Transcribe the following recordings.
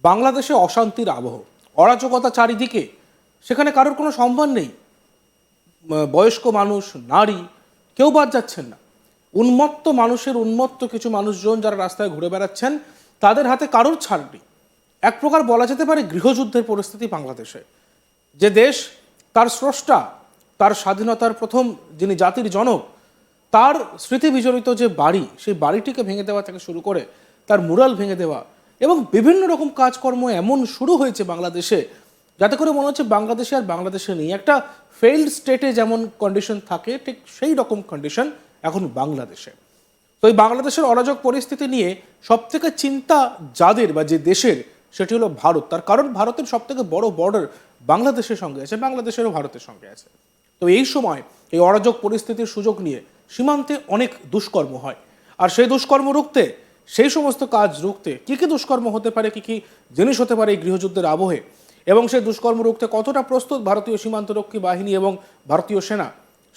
বাংলাদেশে অশান্তির আবহ, অরাজকতা চারিদিকে, সেখানে কারোর কোনো সম্মান নেই। বয়স্ক মানুষ, নারী, কেউ বাদ যাচ্ছেন না। উন্মত্ত মানুষের উন্মত্ত কিছু মানুষজন যারা রাস্তায় ঘুরে বেড়াচ্ছেন, তাদের হাতে কারোর ছাড় নেই। এক প্রকার বলা যেতে পারে গৃহযুদ্ধের পরিস্থিতি বাংলাদেশে। যে দেশ, তার স্রষ্টা, তার স্বাধীনতার প্রথম যিনি জাতির জনক, তার স্মৃতি বিজড়িত যে বাড়ি, সেই বাড়িটিকে ভেঙে দেওয়া থেকে শুরু করে তার মুরাল ভেঙে দেওয়া এবং বিভিন্ন রকম কাজকর্ম এমন শুরু হয়েছে বাংলাদেশে, যাতে করে মনে হচ্ছে বাংলাদেশে আর বাংলাদেশে নেই। একটা ফেইল্ড স্টেটে যেমন কন্ডিশন থাকে, ঠিক সেই রকম কন্ডিশন এখন বাংলাদেশে। তো এই বাংলাদেশের অরাজক পরিস্থিতি নিয়ে সবথেকে চিন্তা যাদের বা যে দেশের, সেটি হলো ভারত। তার কারণ ভারতের সবথেকে বড় বর্ডার বাংলাদেশের সঙ্গে আছে, বাংলাদেশেরও ভারতের সঙ্গে আছে। তো এই সময় এই অরাজক পরিস্থিতির সুযোগ নিয়ে সীমান্তে অনেক দুষ্কর্ম হয়। আর সেই দুষ্কর্ম রুখতে, সেই সমস্ত কাজ রুখতে কী কী দুষ্কর্ম হতে পারে, কী কী জিনিস হতে পারে এই গৃহযুদ্ধের আবহে, এবং সেই দুষ্কর্ম রুখতে কতটা প্রস্তুত ভারতীয় সীমান্তরক্ষী বাহিনী এবং ভারতীয় সেনা,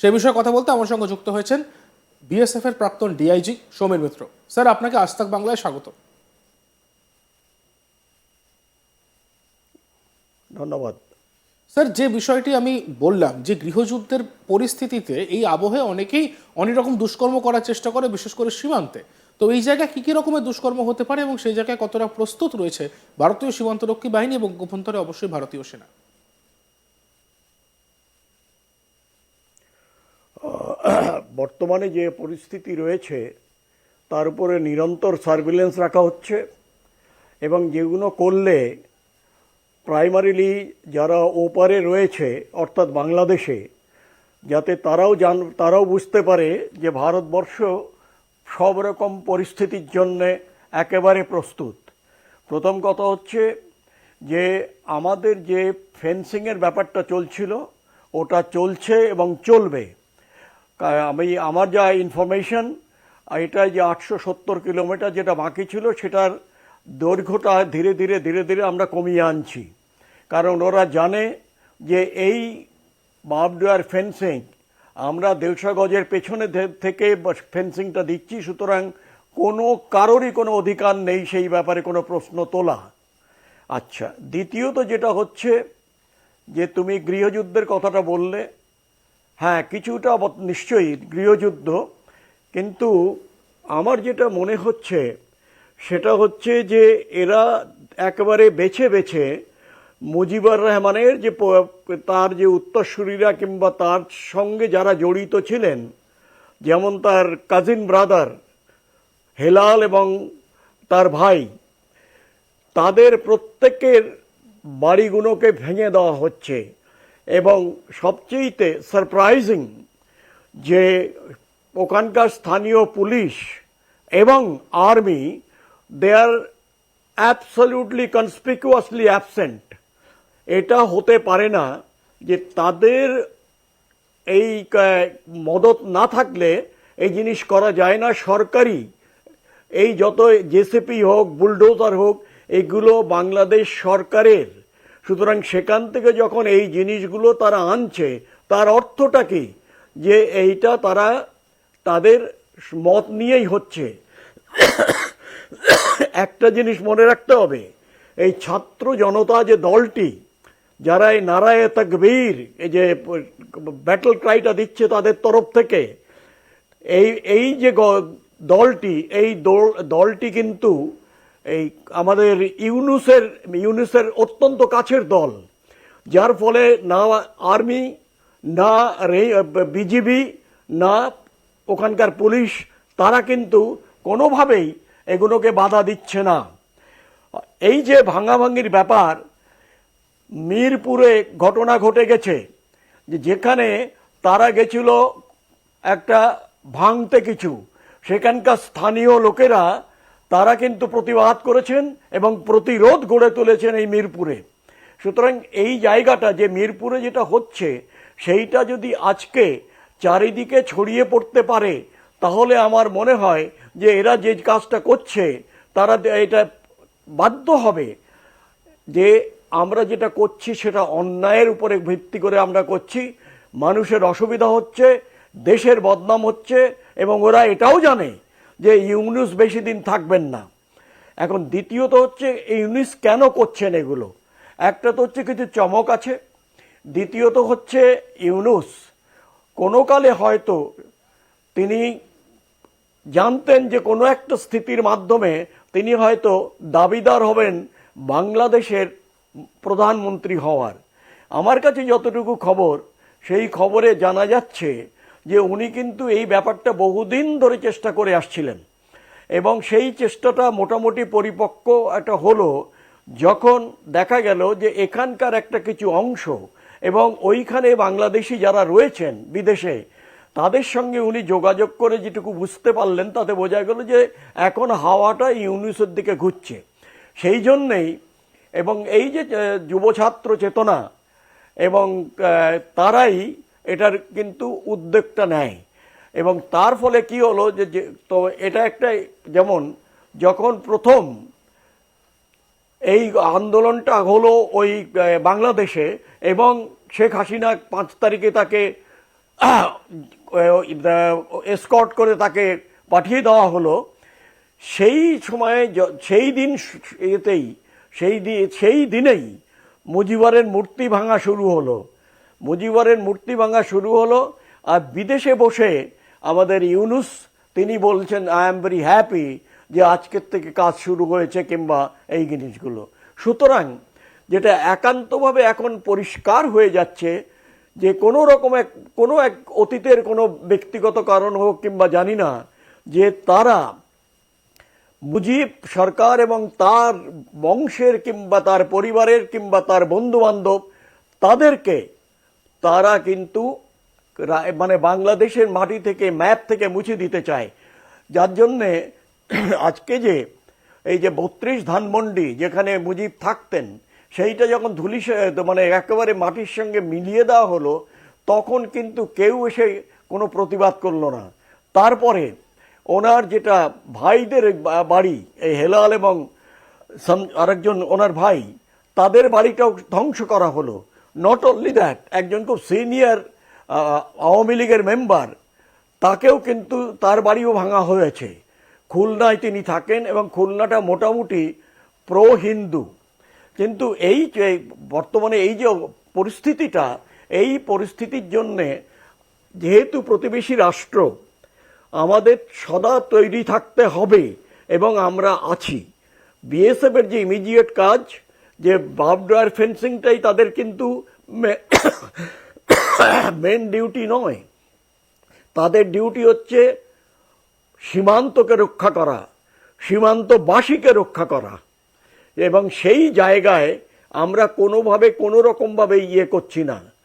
সে বিষয়ে কথা বলতে আমার সঙ্গে যুক্ত হয়েছেন বিএসএফ এর প্রাক্তন ডিআইজি সমীর মিত্র। স্যার, আপনাকে আজ তাক বাংলায় স্বাগত। ধন্যবাদ। স্যার, যে বিষয়টি আমি বললাম, যে গৃহযুদ্ধের পরিস্থিতিতে এই আবহে অনেকেই অনেক রকম দুষ্কর্ম করার চেষ্টা করে, বিশেষ করে সীমান্তে। তো এই জায়গায় কী কী রকমের দুষ্কর্ম হতে পারে এবং সেই জায়গায় কতটা প্রস্তুত রয়েছে ভারতীয় সীমান্তরক্ষী বাহিনী এবং অভ্যন্তরে অবশ্যই ভারতীয় সেনা? বর্তমানে যে পরিস্থিতি রয়েছে তার উপরে নিরন্তর সার্ভিলেন্স রাখা হচ্ছে এবং যেগুলো করলে প্রাইমারিলি যারা ওপারে রয়েছে অর্থাৎ বাংলাদেশে, যাতে তারাও বুঝতে পারে যে ভারতবর্ষ সব রকম পরিস্থিতির জন্যে একেবারে প্রস্তুত। প্রথম কথা হচ্ছে যে আমাদের যে ফেন্সিংয়ের ব্যাপারটা চলছিল, ওটা চলছে এবং চলবে। আমার যা ইনফরমেশন, এটা যে 870 কিলোমিটার যেটা বাকি ছিল, সেটার দৈর্ঘ্যটা ধীরে ধীরে আমরা কমিয়ে আনছি। কারণ ওরা জানে যে এই বার্বড ওয়্যার ফেন্সিং আমরা 150 গজের পেছনে থেকে ফেন্সিংটা দিচ্ছি, সুতরাং কারোরই কোনো অধিকার নেই সেই ব্যাপারে কোনো প্রশ্ন তোলা। আচ্ছা, দ্বিতীয়ত যেটা হচ্ছে যে তুমি গৃহযুদ্ধের কথাটা বললে, হ্যাঁ কিছুটা নিশ্চয়ই গৃহযুদ্ধ, কিন্তু আমার যেটা মনে হচ্ছে সেটা হচ্ছে যে এরা একেবারে বেছে বেছে মুজিবুর রহমানের যে তার যে উত্তরসূরিরা কিংবা তার সঙ্গে যারা জড়িত ছিলেন, যেমন তার কাজিন ব্রাদার হেলাল এবং তার ভাই, তাদের প্রত্যেকের বাড়িগুলোকে ভেঙে দেওয়া হচ্ছে। এবং সবচেয়েতে সারপ্রাইজিং যে ওখানকার স্থানীয় পুলিশ এবং আর্মি, দে আর অ্যাবসলিউটলি কনসপিকুয়াসলি অ্যাবসেন্ট। এটা হতে পারে না যে তাদের এই মদত না থাকলে এই জিনিস করা যায় না। সরকারি এই যত জেসিপি হোক, বুলডোজার হোক, এগুলো বাংলাদেশ সরকারের। সুতরাং সেখান থেকে যখন এই জিনিসগুলো তারা আনছে, তার অর্থটা কি? যে এইটা তারা তাদের মত নিয়েই হচ্ছে। একটা জিনিস মনে রাখতে হবে, এই ছাত্র জনতা যে দলটি, যারা এই নারায়ে তাকবীর, এই যে ব্যাটল ক্রাইটা দিচ্ছে তাদের তরফ থেকে, এই যে দলটি, এই দলটি কিন্তু এই আমাদের ইউনুসের অত্যন্ত কাছের দল, যার ফলে না আর্মি, না বিজিবি, না ওখানকার পুলিশ, তারা কিন্তু কোনোভাবেই এগুলোকে বাধা দিচ্ছে না। এই যে ভাঙাভাঙির ব্যাপার, মিরপুরে ঘটনা ঘটে গেছে, যেখানে তারা গেছিল একটা ভাঙতে কিছু, সেখানকার স্থানীয় লোকেরা তারা কিন্তু প্রতিবাদ করেছেন এবং প্রতিরোধ গড়ে তুলেছেন এই মিরপুরে। সুতরাং এই জায়গাটা যে মিরপুরে যেটা হচ্ছে, সেইটা যদি আজকে চারিদিকে ছড়িয়ে পড়তে পারে, তাহলে আমার মনে হয় যে এরা যে কাজটা করছে তারা এটা বাধ্য হবে যে আমরা যেটা করছি সেটা অন্যায়ের উপরে ভিত্তি করে আমরা করছি, মানুষের অসুবিধা হচ্ছে, দেশের বদনাম হচ্ছে, এবং ওরা এটাও জানে যে ইউনুস বেশি দিন থাকবেন না। এখন দ্বিতীয়ত হচ্ছে ইউনুস কেন করছেন এগুলো, একটা তো হচ্ছে কিছু চমক আছে, দ্বিতীয়ত হচ্ছে ইউনুস কোনো কালে হয়তো তিনি জানতেন যে কোনো একটা স্থিতির মাধ্যমে তিনি হয়তো দাবিদার হবেন বাংলাদেশের প্রধানমন্ত্রী হওয়ার। আমার কাছে যতটুকু খবর, সেই খবরে জানা যাচ্ছে যে উনি কিন্তু এই ব্যাপারটা বহুদিন ধরে চেষ্টা করে আসছিলেন এবং সেই চেষ্টাটা মোটামুটি পরিপক্ক একটা হলো যখন দেখা গেল যে এখানকার একটা কিছু অংশ এবং ওইখানে বাংলাদেশি যারা রয়েছেন বিদেশে তাদের সঙ্গে উনি যোগাযোগ করে যেটুকু বুঝতে পারলেন তাতে বোঝা গেল যে এখন হাওয়াটা ইউনুসের দিকে ঘুরছে। সেই জন্যেই এবং এই যে যুব ছাত্র চেতনা এবং তারাই এটার কিন্তু উদ্যোগটা নেয় এবং তার ফলে কি হলো যে তো এটা একটা যেমন যখন প্রথম এই আন্দোলনটা হলো ওই বাংলাদেশে এবং শেখ হাসিনা ৫ তারিখে তাকে এসকর্ট করে তাকে পাঠিয়ে দেওয়া হলো, সেই সময়ে সেই দিন এতেই সেই দিনেই মুজিবরের মূর্তি ভাঙা শুরু হলো। মুজিবরের মূর্তি ভাঙা শুরু হলো আর বিদেশে বসে আমাদের ইউনুস তিনি বলছেন আই এম ভেরি হ্যাপি যে আজকের থেকে কাজ শুরু হয়েছে কিংবা এই জিনিসগুলো। সুতরাং যেটা একান্তভাবে এখন পরিষ্কার হয়ে যাচ্ছে যে কোনো রকম কোনো এক অতীতের কোনো ব্যক্তিগত কারণ হোক কিংবা জানি না, যে তারা মুজিব সরকার এবং তার বংশের কিংবা তার পরিবারের কিংবা তার বন্ধুবান্ধব তাদেরকে তারা কিন্তু মানে বাংলাদেশের মাটি থেকে ম্যাপ থেকে মুছে দিতে চায়। যার জন্যে আজকে যে এই যে ৩২ ধানমন্ডি যেখানে মুজিব থাকতেন সেইটা যখন মানে একেবারে মাটির সঙ্গে মিলিয়ে দেওয়া হলো তখন কিন্তু কেউ এসে কোনো প্রতিবাদ করলো না। তারপরে ওনার যেটা ভাইদের বাড়ি এই হেলাল এবং আরেকজন ওনার ভাই তাদের বাড়িটাও ধ্বংস করা হলো। নট অনলি দ্যাট, একজন খুব সিনিয়র আওয়ামী লীগের মেম্বার তাকেও কিন্তু তার বাড়িও ভাঙা হয়েছে। খুলনায় তিনি থাকেন এবং খুলনাটা মোটামুটি প্রো হিন্দু। কিন্তু এই যে বর্তমানে এই যে পরিস্থিতিটা, এই পরিস্থিতির জন্যে যেহেতু প্রতিবেশী রাষ্ট্র আমাদের সদা তৈরি থাকতে হবে এবং আমরা আছি। বিএসএফের যে ইমিডিয়েট কাজ যে বার্বড ওয়্যার ফেন্সিংটাই তাদের কিন্তু মেন ডিউটি নয়, তাদের ডিউটি হচ্ছে সীমান্তকে রক্ষা করা, সীমান্তবাসীকে রক্ষা করা। এবং সেই জায়গায় আমরা কোনোভাবে কোনো রকমভাবে করছি না।